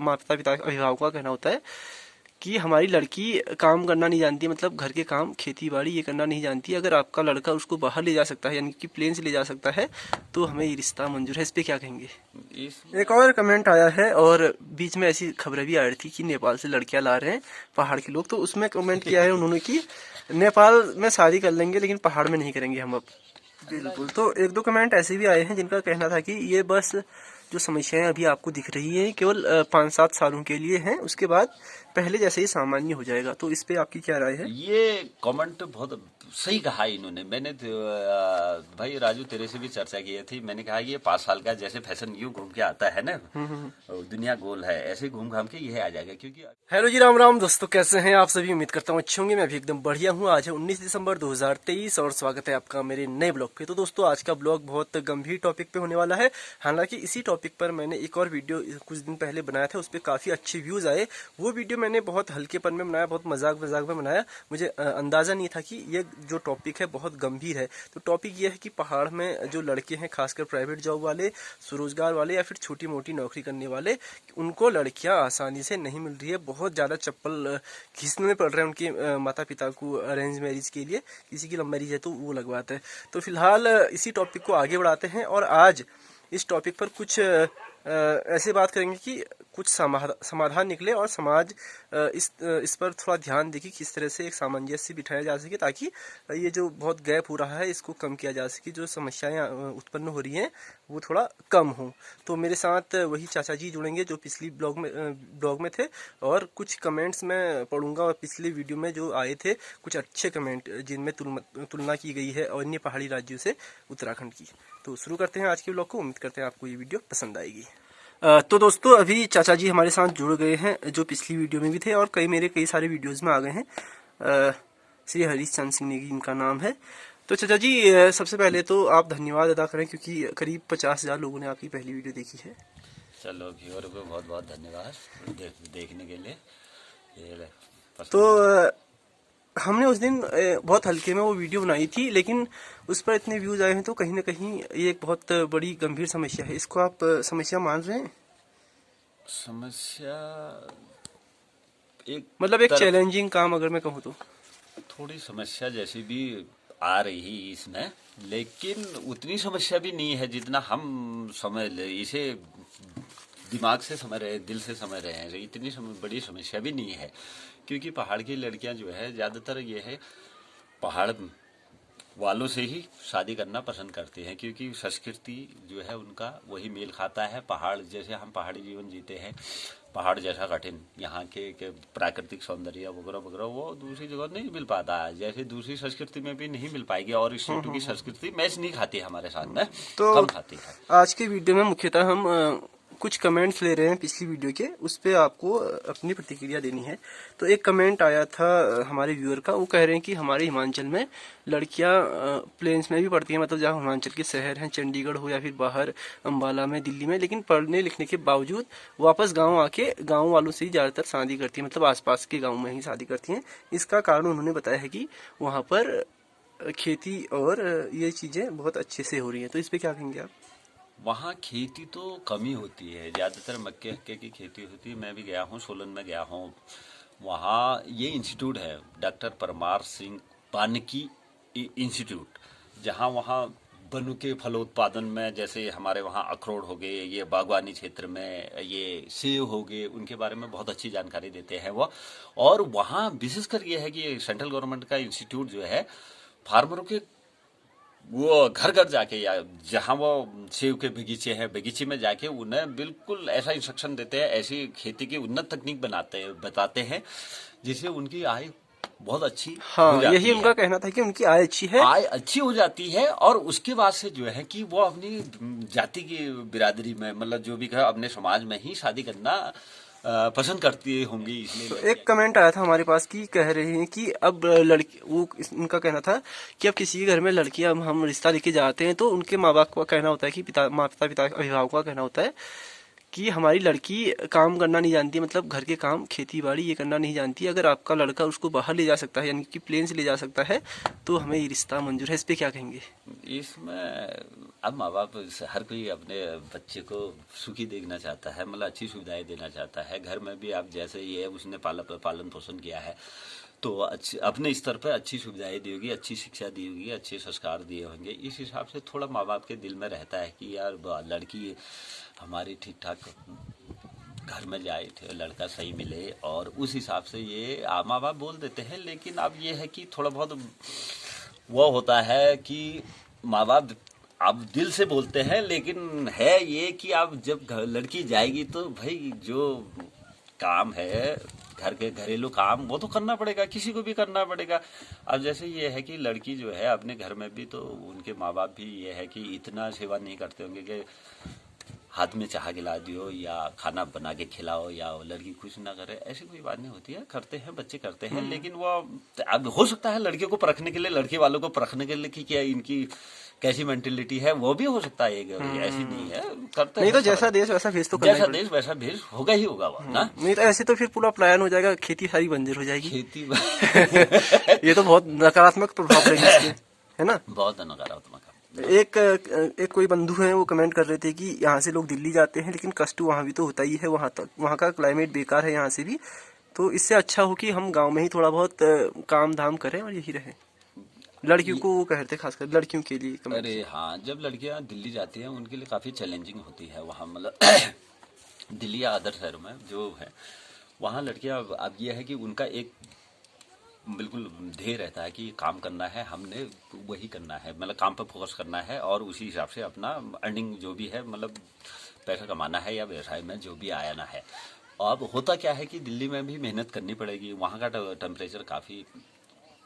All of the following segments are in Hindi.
माता पिता अभिभावकों का कहना होता है कि हमारी लड़की काम करना नहीं जानती, मतलब घर के काम खेती बाड़ी ये करना नहीं जानती। अगर आपका लड़का उसको बाहर ले जा सकता है, यानी कि प्लेन से ले जा सकता है, तो हमें ये रिश्ता मंजूर है। इस पे क्या कहेंगे? एक और कमेंट आया है, और बीच में ऐसी खबरें भी आ रही थी कि नेपाल से लड़कियां ला रहे हैं पहाड़ के लोग, तो उसमें कमेंट किया है उन्होंने कि नेपाल में शादी कर लेंगे लेकिन पहाड़ में नहीं करेंगे हम अब। बिल्कुल। तो एक दो कमेंट ऐसे भी आए हैं जिनका कहना था कि ये बस जो समस्याएं अभी आपको दिख रही हैं केवल 5-7 सालों के लिए हैं, उसके बाद पहले जैसे ही सामान्य हो जाएगा। तो इस पे आपकी क्या राय है? ये कमेंट बहुत सही कहा इन्होंने। मैंने भाई राजू तेरे से भी चर्चा की थी। मैंने कहा ये 5 साल का जैसे फैशन यूं घूम के आता है ना, दुनिया गोल है, ऐसे घूम घाम के ये आ जाएगा। क्योंकि हेलो जी, राम राम दोस्तों, कैसे हैं आप सभी? उम्मीद करता हूँ अच्छे होंगे। मैं भी एकदम बढ़िया हूँ। आज है 19 दिसंबर 2023 और स्वागत है आपका मेरे नए ब्लॉग पे। तो दोस्तों आज का ब्लॉग बहुत गंभीर टॉपिक पे होने वाला है। हालांकि इसी टॉपिक पर मैंने एक और वीडियो कुछ दिन पहले बनाया था, उस पर काफी अच्छे व्यूज आए। वो वीडियो मैंने बहुत हल्केपन में बनाया, बहुत मजाक मजाक में बनाया। मुझे अंदाजा नहीं था कि ये जो टॉपिक है बहुत गंभीर है। तो टॉपिक ये है कि पहाड़ में जो लड़के हैं, खासकर प्राइवेट जॉब वाले, स्वरोजगार वाले या फिर छोटी मोटी नौकरी करने वाले, उनको लड़कियां आसानी से नहीं मिल रही है। बहुत ज्यादा चप्पल घिसने में पड़ रहे हैं उनके माता पिता को अरेंज मैरिज के लिए। किसी की लव मैरिज है तो वो लगवाते हैं। तो फिलहाल इसी टॉपिक को आगे बढ़ाते हैं, और आज इस टॉपिक पर कुछ ऐसे बात करेंगे कि कुछ समाधान निकले और समाज इस पर थोड़ा ध्यान दे कि किस तरह से एक सामंजस्य बिठाया जा सके, ताकि ये जो बहुत गैप हो रहा है इसको कम किया जा सके, जो समस्याएं उत्पन्न हो रही हैं वो थोड़ा कम हो। तो मेरे साथ वही चाचा जी जुड़ेंगे जो पिछली ब्लॉग में थे, और कुछ कमेंट्स मैं पढ़ूंगा और पिछले वीडियो में जो आए थे कुछ अच्छे कमेंट जिनमें तुलना की गई है अन्य पहाड़ी राज्यों से उत्तराखंड की। तो शुरू करते हैं आज के ब्लॉग को। उम्मीद करते हैं आपको ये वीडियो पसंद आएगी। तो दोस्तों अभी चाचा जी हमारे साथ जुड़ गए हैं, जो पिछली वीडियो में भी थे और कई सारे वीडियोस में आ गए हैं। श्री हरीश चंद सिंह ने इनका नाम है। तो चाचा जी सबसे पहले तो आप धन्यवाद अदा करें, क्योंकि करीब 50,000 लोगों ने आपकी पहली वीडियो देखी है। चलो व्यूअर को बहुत बहुत धन्यवाद देखने के लिए। तो हमने उस दिन बहुत हल्के में वो वीडियो बनाई थी, लेकिन उस पर इतने व्यूज आए हैं, तो कहीं ना कहीं ये एक बहुत बड़ी गंभीर समस्या है। इसको आप समस्या मान रहे हैं? समस्या मतलब एक चैलेंजिंग काम अगर मैं कहूँ तो थोड़ी समस्या जैसी भी आ रही इसमें, लेकिन उतनी समस्या भी नहीं है जितना हम समझ ले। इसे दिमाग से समझ रहे, दिल से समझ रहे हैं। इतनी बड़ी समस्या भी नहीं है, क्योंकि पहाड़ की लड़कियां जो है ज़्यादातर ये है पहाड़ वालों से ही शादी करना पसंद करती हैं, क्योंकि संस्कृति जो है उनका वही मेल खाता है। पहाड़ जैसे हम पहाड़ी जीवन जीते हैं, पहाड़ जैसा कठिन यहाँ के प्राकृतिक सौंदर्य वगैरह वगैरह वो दूसरी जगह नहीं मिल पाता है, जैसे दूसरी संस्कृति में भी नहीं मिल पाएगी। और इस स्टेट की संस्कृति मैच नहीं खाती हमारे साथ में, तो कम खाती है। आज के वीडियो में मुख्यतः हम कुछ कमेंट्स ले रहे हैं पिछली वीडियो के, उस पे आपको अपनी प्रतिक्रिया देनी है। तो एक कमेंट आया था हमारे व्यूअर का, वो कह रहे हैं कि हमारे हिमाचल में लड़कियां प्लेन्स में भी पढ़ती हैं, मतलब जहाँ हिमाचल के शहर हैं, चंडीगढ़ हो या फिर बाहर अंबाला में, दिल्ली में, लेकिन पढ़ने लिखने के बावजूद वापस गाँव आके गाँव वालों से ही ज़्यादातर शादी करती हैं, मतलब आसपास के गाँव में ही शादी करती हैं। इसका कारण उन्होंने बताया है कि वहाँ पर खेती और ये चीज़ें बहुत अच्छे से हो रही हैं। तो इस पर क्या कहेंगे आप? वहाँ खेती तो कम ही होती है, ज़्यादातर मक्के हक्के की खेती होती है। मैं भी गया हूँ, सोलन में गया हूँ। वहाँ ये इंस्टीट्यूट है डॉक्टर परमार सिंह बानिकी इंस्टीट्यूट, जहाँ वहाँ वनु के फलोत्पादन में, जैसे हमारे वहाँ अखरोट हो गए, ये बागवानी क्षेत्र में ये सेब हो गए, उनके बारे में बहुत अच्छी जानकारी देते हैं वो। और वहाँ विशेषकर ये है कि सेंट्रल गवर्नमेंट का इंस्टीट्यूट जो है फार्मरों के वो घर घर जाके, या जहाँ वो सेब के बगीचे हैं, बगीचे में जाके उन्हें बिल्कुल ऐसा इंस्ट्रक्शन देते हैं, ऐसी खेती की उन्नत तकनीक बताते हैं, जिससे उनकी आय बहुत अच्छी हो जाती यही उनका कहना था कि उनकी आय अच्छी है, आय अच्छी हो जाती है। और उसके बाद से जो है कि वो अपनी जाति की बिरादरी में, मतलब जो भी कहा, अपने समाज में ही शादी करना पसंद करती होंगी। इसलिए तो एक कमेंट आया था हमारे पास की कह रहे हैं कि अब लड़की, वो उनका कहना था कि अब किसी के घर में लड़की अब हम रिश्ता लेके जाते हैं तो उनके माँ बाप का कहना होता है कि माता पिता अभिभावकों का कहना होता है कि हमारी लड़की काम करना नहीं जानती, मतलब घर के काम खेती बाड़ी ये करना नहीं जानती। अगर आपका लड़का उसको बाहर ले जा सकता है, यानी कि प्लेन से ले जा सकता है, तो हमें ये रिश्ता मंजूर है। इस पे क्या कहेंगे? इसमें अब माँ बाप हर कोई अपने बच्चे को सुखी देखना चाहता है, मतलब अच्छी सुविधाएं देना चाहता है। घर में भी आप जैसे ये उसने पालन पोषण किया है तो अपने स्तर पर अच्छी सुविधाएं दी होगी, अच्छी शिक्षा दी होगी, अच्छे संस्कार दिए होंगे। इस हिसाब से थोड़ा माँ बाप के दिल में रहता है कि यार लड़की हमारी ठीक ठाक घर में जाए, लड़का सही मिले, और उस हिसाब से ये माँ बाप बोल देते हैं। लेकिन अब ये है कि थोड़ा बहुत वो होता है कि माँ बाप अब दिल से बोलते हैं, लेकिन है ये कि अब जब लड़की जाएगी तो भाई जो काम है घर के घरेलू काम वो तो करना पड़ेगा, किसी को भी करना पड़ेगा। अब जैसे ये है कि लड़की जो है अपने घर में भी तो उनके माँ बाप भी ये है कि इतना सेवा नहीं करते होंगे कि हाथ में चाह गिला दियो या खाना बना के खिलाओ या लड़की खुश ना करे, ऐसी कोई बात नहीं होती है। करते हैं, बच्चे करते हैं, लेकिन वो अब हो सकता है लड़कियों को परखने के लिए, लड़के वालों को परखने के लिए कि क्या इनकी कैसी मेंटेलिटी है, वो भी हो सकता है। ऐसी नहीं है, करते नहीं हैं। तो जैसा देश वैसा भेज तो करना ही जैसा पड़ेगा। देश वैसा भेज होगा ही होगा वो ना। नहीं तो ऐसे तो फिर पूरा पलायन हो जाएगा, खेती सारी बंजर हो जाएगी। खेती ये तो बहुत नकारात्मक प्रभाव पड़ेगा इसके, है ना। बहुत नकारात्मक है। एक कोई बंधु हैं, वो कमेंट कर रहे थे कि यहाँ से लोग दिल्ली जाते हैं लेकिन कष्ट वहाँ भी तो होता ही है, वहाँ तक वहाँ का क्लाइमेट बेकार है यहाँ से भी, तो इससे अच्छा हो कि हम गांव में ही थोड़ा बहुत काम धाम करें और यही रहे। लड़कियों को वो कह रहे थे, खासकर लड़कियों के लिए comment। अरे हाँ, जब लड़कियां दिल्ली जाती हैं उनके लिए काफ़ी चैलेंजिंग होती है वहाँ, मतलब दिल्ली या अदर शहरों में जो है वहाँ लड़कियां, अब ये है कि उनका एक बिल्कुल ध्येय रहता है कि काम करना है, हमने वही करना है, मतलब काम पर फोकस करना है और उसी हिसाब से अपना अर्निंग जो भी है, मतलब पैसा कमाना है या व्यवसाय में जो भी आना है। अब होता क्या है कि दिल्ली में भी मेहनत करनी पड़ेगी, वहाँ का टेम्परेचर काफ़ी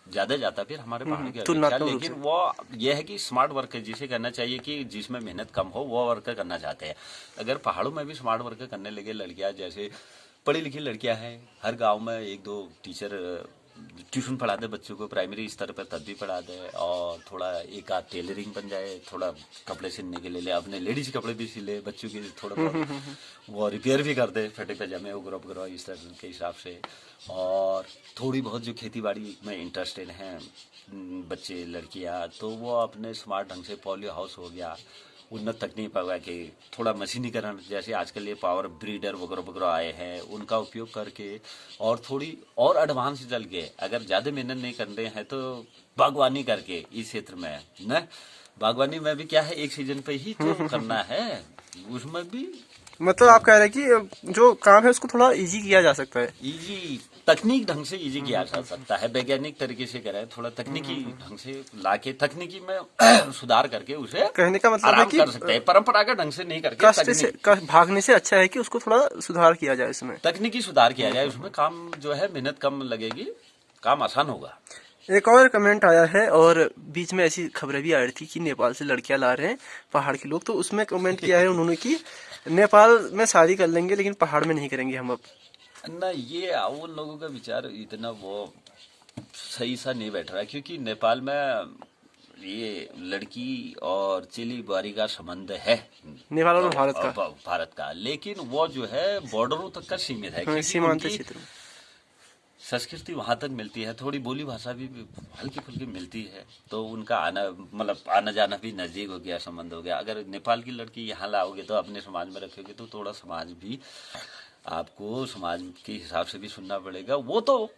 ज़्यादा जाता है फिर हमारे पहाड़ की अपेक्षा, लेकिन वो ये है कि स्मार्ट वर्क जिसे करना चाहिए कि जिसमें मेहनत कम हो वो वर्क करना चाहते हैं। अगर पहाड़ों में भी स्मार्ट वर्क करने लगे लड़कियां, जैसे पढ़ी लिखी लड़कियां हैं, हर गांव में एक दो टीचर ट्यूशन पढ़ा दे बच्चों को प्राइमरी स्तर पर, तब भी पढ़ा दे, और थोड़ा एक आध टेलरिंग बन जाए, थोड़ा कपड़े सिलने के लिए ले, अपने लेडीज कपड़े भी सिले, बच्चों के थोड़ा बहुत वो रिपेयर भी कर दे, फटे पजामे वगैरह वगैरह इस तरह के हिसाब से। और थोड़ी बहुत जो खेती बाड़ी में इंटरेस्टेड हैं बच्चे लड़कियां, तो वो अपने स्मार्ट ढंग से पॉलियो हाउस हो गया, उन्नत तकनीक पा के थोड़ा मशीनीकरण, जैसे आजकल ये पावर ब्रीडर वगैरह वगैरह आए हैं, उनका उपयोग करके और थोड़ी और एडवांस चल के, अगर ज़्यादा मेहनत नहीं कर रहे हैं तो बागवानी करके इस क्षेत्र में न, बागवानी में भी क्या है एक सीजन पे ही तो करना है, उसमें भी मतलब आप कह रहे हैं कि जो काम है उसको थोड़ा इजी किया जा सकता है, इजी तकनीक ढंग से इजी किया जा सकता है, वैज्ञानिक तरीके से करें, थोड़ा तकनीकी ढंग से लाके तकनीकी में सुधार करके उसे कहने का मतलब है आराम कि कर सकते हैं, परंपरागत ढंग से नहीं करके कष्ट से भागने से अच्छा है कि उसको थोड़ा सुधार किया जाए, इसमें तकनीकी सुधार किया जाए, उसमें काम जो है मेहनत कम लगेगी, काम आसान होगा। एक और कमेंट आया है, और बीच में ऐसी खबरें भी आ रही थी कि नेपाल से लड़कियां ला रहे हैं पहाड़ के लोग, तो उसमें कमेंट किया है उन्होंने कि नेपाल में शादी कर लेंगे लेकिन पहाड़ में नहीं करेंगे हम अब। ना ये उन लोगों का विचार इतना वो सही सा नहीं बैठ रहा है, क्योंकि नेपाल में ये लड़की और चिली बारी का संबंध है, नेपाल और भारत का, लेकिन वो जो है बॉर्डरों तक का सीमित है, क्योंकि सीमांत क्षेत्र में संस्कृति वहां तक मिलती है, थोड़ी बोली भाषा भी हल्की फुल्की मिलती है, तो उनका आना मतलब आना जाना भी नजदीक हो गया, संबंध हो गया। अगर नेपाल की लड़की यहाँ लाओगे तो अपने समाज में रखोगे तो थोड़ा समाज भी आपको समाज के हिसाब से भी सुनना पड़ेगा, वो तो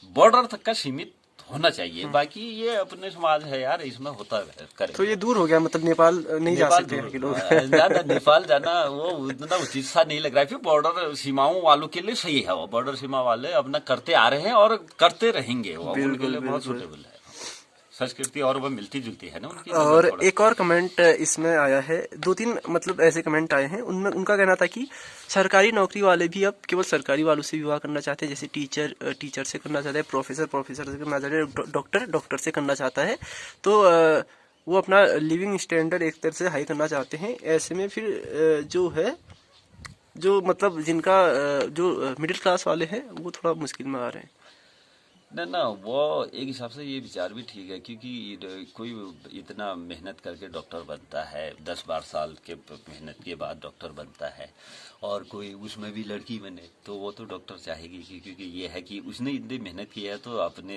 बॉर्डर तक का सीमित होना चाहिए, बाकी ये अपने समाज है यार, इसमें होता है करे। तो ये दूर हो गया, मतलब नेपाल नहीं जा सकते हैं लोग। ज्यादा नेपाल जाना वो उतना उचित सा नहीं लग रहा है, फिर बॉर्डर सीमाओं वालों के लिए सही है, वो बॉर्डर सीमा वाले अपना करते आ रहे हैं और करते रहेंगे, वो उनके लिए बहुत सूटेबल है, संस्कृति और वो मिलती जुलती है ना उनकी। और एक और कमेंट इसमें आया है, दो तीन मतलब ऐसे कमेंट आए हैं, उनमें उनका कहना था कि सरकारी नौकरी वाले भी अब केवल सरकारी वालों से विवाह करना चाहते हैं, जैसे टीचर से करना चाहते हैं, प्रोफेसर से करना चाहते हैं, डॉक्टर से करना चाहता है, तो वो अपना लिविंग स्टैंडर्ड एक तरह से हाई करना चाहते हैं। ऐसे में फिर जो है, जो मतलब जिनका जो मिडिल क्लास वाले हैं वो थोड़ा मुश्किल में आ रहे हैं। ना ना, वो एक हिसाब से ये विचार भी ठीक है, क्योंकि कोई इतना मेहनत करके डॉक्टर बनता है, 10-12 साल के मेहनत के बाद डॉक्टर बनता है, और कोई उसमें भी लड़की बने तो वो तो डॉक्टर चाहेगी क्योंकि ये है कि उसने इतनी मेहनत की है, तो अपने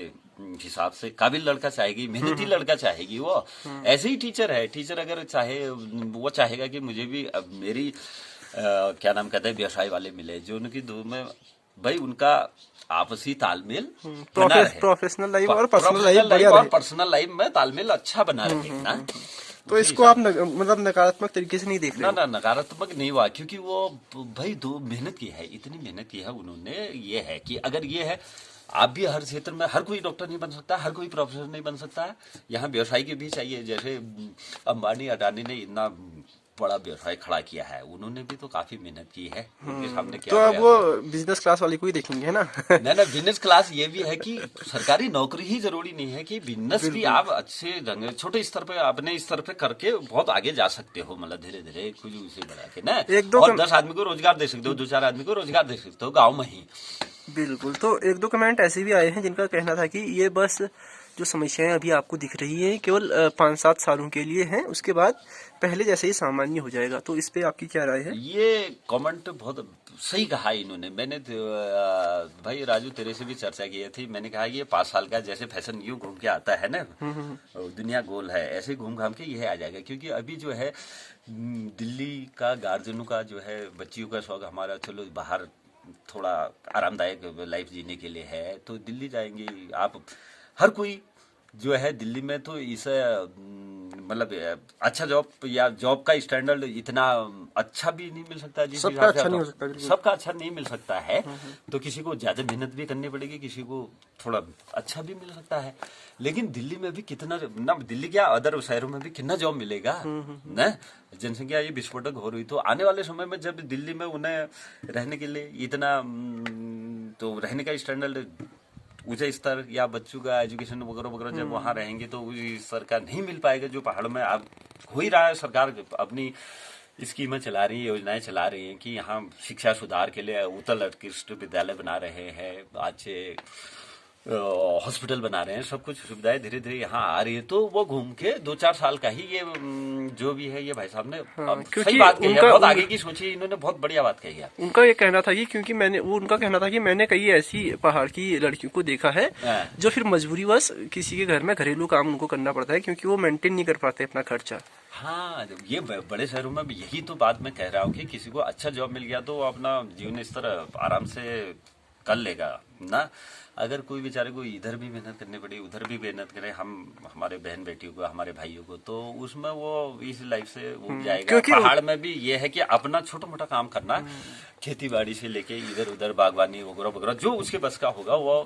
हिसाब से काबिल लड़का चाहेगी, मेहनती लड़का चाहेगी वो। ऐसे ही टीचर है, टीचर अगर चाहे, वो चाहेगा कि मुझे भी अब मेरी क्या नाम कहते हैं, व्यवसाय वाले मिले जो उनकी दो में भाई उनका आपसी तालमेल बना रहे, प्रोफेशनल लाइफ और पर्सनल लाइफ प्रोफेशनल बढ़िया लाइफ और रहे। पर्सनल लाइफ में तालमेल अच्छा बना रहे ना। तो उसी इसको हिसाब आप मतलब नकारात्मक तरीके से नहीं देख रहे ना हो? ना, नकारात्मक नहीं हुआ, क्योंकि वो भाई दो मेहनत की है, इतनी मेहनत की है उन्होंने। ये है कि अगर ये है, आप भी हर क्षेत्र में, हर कोई डॉक्टर नहीं बन सकता, हर कोई प्रोफेसर नहीं बन सकता है, यहाँ व्यवसाय के भी चाहिए। जैसे अंबानी अडानी ने इतना बड़ा व्यवसाय खड़ा किया है, उन्होंने भी तो काफी मेहनत की है, उनके सामने तो क्या अब गया वो था। बिजनेस क्लास वाली को ही देखेंगे, है ना? नहीं ना, बिजनेस क्लास ये भी है कि सरकारी नौकरी ही जरूरी नहीं है, कि बिजनेस भी आप अच्छे ढंग छोटे स्तर पे अपने स्तर पे करके बहुत आगे जा सकते हो, मतलब धीरे धीरे कुछ उसे बढ़ा के ना, एक दो और 10 आदमी को रोजगार दे सकते हो, 2-4 आदमी को रोजगार दे सकते हो गाँव में ही। बिल्कुल। तो एक दो कमेंट ऐसे भी आए हैं जिनका कहना था कि ये बस जो समस्याएं अभी आपको दिख रही हैं केवल 5-7 सालों के लिए हैं, उसके बाद पहले जैसे ही सामान्य हो जाएगा। तो इस पे आपकी क्या राय है? ये कमेंट बहुत सही कहा इन्होंने। मैंने तो, भाई राजू तेरे से भी चर्चा की थी, मैंने कहा ये 5 साल का जैसे फैशन यूं घूम के आता है ना, दुनिया गोल है, ऐसे घूम घाम के ये आ जाएगा। क्योंकि अभी जो है दिल्ली का गार्जियनों का जो है, बच्चियों का शौक, हमारा चलो बाहर थोड़ा आरामदायक लाइफ जीने के लिए है तो दिल्ली जाएंगे आप। हर कोई जो है दिल्ली में, तो इसे मतलब अच्छा जॉब या जॉब का स्टैंडर्ड इतना अच्छा भी नहीं मिल सकता जिस सबका हिसाब से अच्छा नहीं हो सकता, बिल्कुल। सबका अच्छा नहीं मिल सकता है। तो किसी को ज्यादा मेहनत भी करनी पड़ेगी, किसी को थोड़ा अच्छा भी मिल सकता है। लेकिन दिल्ली में भी कितना ना, दिल्ली क्या अदर शहरों में भी कितना जॉब मिलेगा ना। जनसंख्या ये विस्फोटक हो रही, तो आने वाले समय में जब दिल्ली में उन्हें रहने के लिए इतना तो रहने का स्टैंडर्ड ऊंचे स्तर या बच्चों का एजुकेशन वगैरह वगैरह जब वहाँ रहेंगे तो उस स्तर का नहीं मिल पाएगा जो पहाड़ों में अब हो ही रहा है। सरकार अपनी स्कीमें चला रही है, योजनाएं चला रही हैं कि यहाँ शिक्षा सुधार के लिए उत्तल उत्कृष्ट विद्यालय बना रहे हैं, अच्छे हॉस्पिटल बना रहे हैं, सब कुछ सुविधाएं धीरे धीरे यहाँ आ रही है। तो वो घूम के 2-4 साल का ही ये जो भी है, ये भाई साहब ने अब क्योंकि सही बात कही है, उनका बहुत आगे की सोची, इन्होंने बहुत बढ़िया बात कही है। उनका ये कहना था कि क्योंकि उनका कहना था कि मैंने कई ऐसी पहाड़ की लड़कियों को देखा है हाँ। जो फिर मजबूरीवश किसी के घर में घरेलू काम उनको करना पड़ता है क्योंकि वो मेंटेन नहीं कर पाते अपना खर्चा। हाँ, ये बड़े शहरों में भी यही तो बात मैं कह रहा हूँ कि किसी को अच्छा जॉब मिल गया तो वो अपना जीवन स्तर आराम से कर लेगा ना। अगर कोई बेचारे को इधर भी मेहनत करनी पड़ी, उधर भी मेहनत करे, हम हमारे बहन बेटियों को, हमारे भाइयों को, तो उसमें वो इस लाइफ से उब जाएगा। क्योंकि पहाड़ में भी ये है कि अपना छोटा मोटा काम करना, खेती बाड़ी से लेके इधर उधर बागवानी वगैरह वगैरह जो उसके बस का होगा वो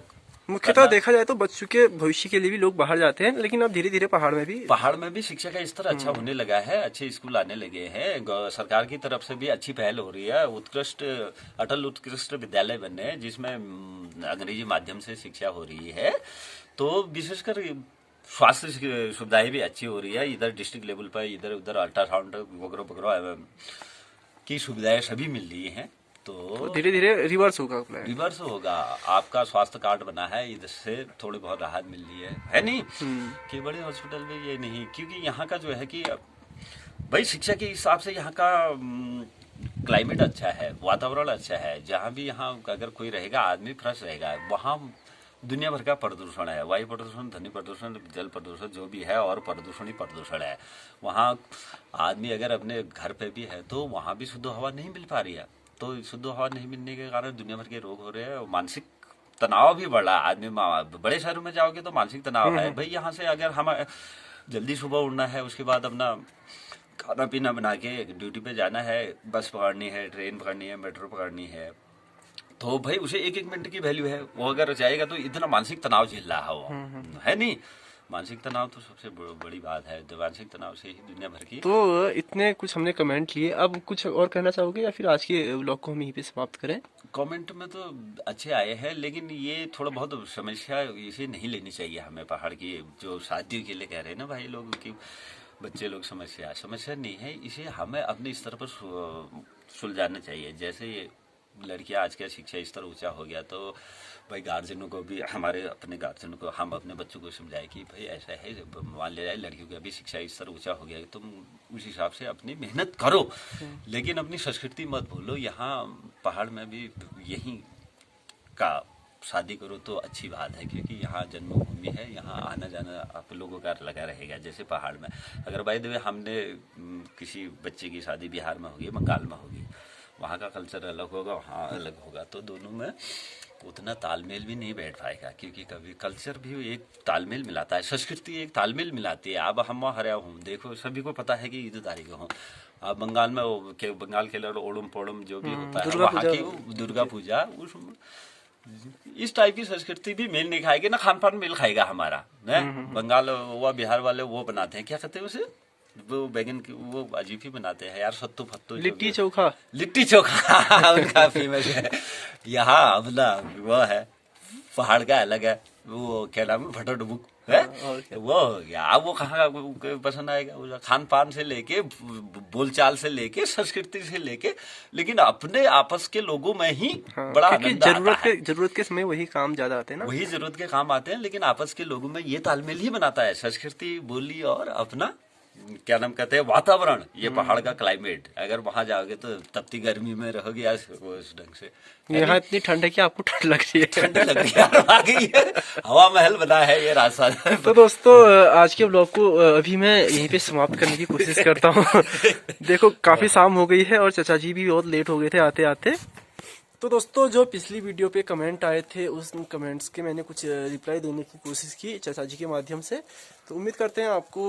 मुख्यतः करना। देखा जाए तो बच्चों के भविष्य के लिए भी लोग बाहर जाते हैं, लेकिन अब धीरे धीरे पहाड़ में भी शिक्षा का स्तर अच्छा होने लगा है, अच्छे स्कूल आने लगे हैं, सरकार की तरफ से भी अच्छी पहल हो रही है, उत्कृष्ट अटल उत्कृष्ट विद्यालय बने हैं जिसमें अंग्रेजी माध्यम से शिक्षा हो रही है। तो विशेषकर स्वास्थ्य सुविधाएं भी अच्छी हो रही है, इधर डिस्ट्रिक्ट लेवल पर इधर उधर अल्ट्रासाउंड वगैरह वगैरह की सुविधाएं सभी मिल रही हैं। तो धीरे धीरे रिवर्स होगा प्लान। रिवर्स होगा, आपका स्वास्थ्य कार्ड बना है, इधर से थोड़ी बहुत राहत मिल रही है नहीं कि बड़े हॉस्पिटल में ये नहीं। क्योंकि यहाँ का जो है कि भाई शिक्षा के हिसाब से यहाँ का क्लाइमेट अच्छा है, वातावरण अच्छा है, जहाँ भी यहाँ अगर कोई रहेगा आदमी फ्रेश रहेगा। वहाँ दुनिया भर का प्रदूषण है, वायु प्रदूषण, ध्वनि प्रदूषण, जल प्रदूषण जो भी है, और प्रदूषण ही प्रदूषण है। वहाँ आदमी अगर अपने घर पे भी है तो वहाँ भी शुद्ध हवा नहीं मिल पा रही है, तो शुद्ध हवा नहीं मिलने के कारण दुनिया भर के रोग हो रहे हैं, और मानसिक तनाव भी बढ़ रहा है। आदमी बड़े शहरों में जाओगे तो मानसिक तनाव है भाई। यहाँ से अगर हम जल्दी सुबह उठना है, उसके बाद अपना खाना पीना बना के ड्यूटी पे जाना है, बस पकड़नी है, ट्रेन पकड़नी है, मेट्रो पकड़नी है, तो भाई उसे 1-1 मिनट की वैल्यू है। वो अगर जाएगा तो इतना मानसिक तनाव झेल रहा है वो, है नहीं। मानसिक तनाव तो सबसे बड़ी बात है, तो मानसिक तनाव से ही दुनिया भर की। तो इतने कुछ हमने कमेंट लिए, अब कुछ और कहना चाहोगे या फिर आज के व्लॉग को हम यहीं पे समाप्त करें? कमेंट में तो अच्छे आए हैं, लेकिन ये थोड़ा बहुत समस्या इसे नहीं लेनी चाहिए हमें। पहाड़ की जो शादी के लिए कह रहे हैं ना भाई लोग कि बच्चे लोग, समस्या नहीं है, इसे हमें अपने स्तर पर सुलझाना चाहिए। जैसे लड़कियां आज का शिक्षा स्तर ऊंचा हो गया, तो भाई गार्जियनों को भी, हमारे अपने गार्जियनों को, हम अपने बच्चों को समझाए कि भाई ऐसा है, जब मान लिया जाए लड़कियों का भी शिक्षा स्तर ऊंचा हो गया है, तुम उस हिसाब से अपनी मेहनत करो, लेकिन अपनी संस्कृति मत भूलो। यहाँ पहाड़ में भी यही का शादी करो तो अच्छी बात है, क्योंकि यहाँ जन्मभूमि है, यहाँ आना जाना आप लोगों का लगा रहेगा। जैसे पहाड़ में अगर बाय द वे हमने किसी बच्चे की शादी बिहार में होगी, बंगाल में होगी, वहाँ का कल्चर अलग होगा, वहाँ अलग होगा, तो दोनों में उतना तालमेल भी नहीं बैठ पाएगा, क्योंकि कभी कल्चर भी एक तालमेल मिलाता है, संस्कृति एक तालमेल मिलाती है। अब हम हरिया हूँ, देखो सभी को पता है कि ईद तारीख हो, अब बंगाल में बंगाल के लड़ ओड़म पोड़म जो भी होता है, वहाँ की दुर्गा पूजा, उस इस टाइप की संस्कृति भी मेल नहीं खाएगी ना, खान पान मेल खाएगा हमारा। बंगाल व बिहार वाले वो बनाते हैं, क्या कहते हैं उसे, वो बैगन की वो अजीब ही बनाते हैं यार, सत्तू फत्तू, लिट्टी चोखा, लिट्टी चोखा उनका फेमस है। यहाँ अपना वो है, पहाड़ का अलग है, वो क्या नाम है, भटोडुबुक है, वो हो गया। अब वो कहाँ पसंद आएगा, खान पान से लेके, बोलचाल से लेके, संस्कृति से लेके, लेकिन अपने आपस के लोगों में ही बड़ा आनंद आता है। जरूरत के समय वही काम ज्यादा आते हैं ना, वही जरूरत के काम आते हैं, लेकिन आपस के लोगों में ये तालमेल ही बनाता है, संस्कृति, बोली और अपना क्या नाम कहते हैं, वातावरण, ये पहाड़ का क्लाइमेट। अगर वहां जाओगे तो तपती गर्मी में रहोगे यार, उस ढंग से। यहाँ इतनी ठंड है कि आपको ठंड लग रही है, ठंड लग रही है, वाकई है, हवा महल बना है ये रास्ता। तो दोस्तों आज के ब्लॉग को अभी मैं यहीं पे समाप्त करने की कोशिश करता हूँ। देखो काफी शाम हो गई है और चाचा जी भी बहुत लेट हो गए थे आते आते। तो दोस्तों जो पिछली वीडियो पे कमेंट आए थे, उस कमेंट्स के मैंने कुछ रिप्लाई देने की कोशिश की चाचा जी के माध्यम से। तो उम्मीद करते हैं आपको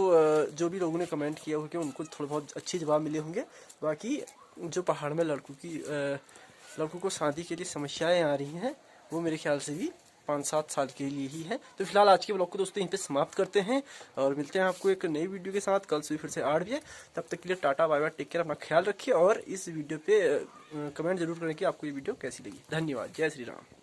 जो भी लोगों ने कमेंट किया होंगे उनको थोड़े बहुत अच्छे जवाब मिले होंगे। बाकी जो पहाड़ में लड़कों को शादी के लिए समस्याएं आ रही हैं, वो मेरे ख्याल से भी 5-7 साल के लिए ही है। तो फिलहाल आज के ब्लॉग को दोस्तों यहीं पे समाप्त करते हैं और मिलते हैं आपको एक नई वीडियो के साथ कल सुबह फिर से 8 बजे। तब तक के लिए tata bye bye, take care, अपना ख्याल रखिए और इस वीडियो पे कमेंट जरूर करें कि आपको ये वीडियो कैसी लगी। धन्यवाद, जय श्री राम।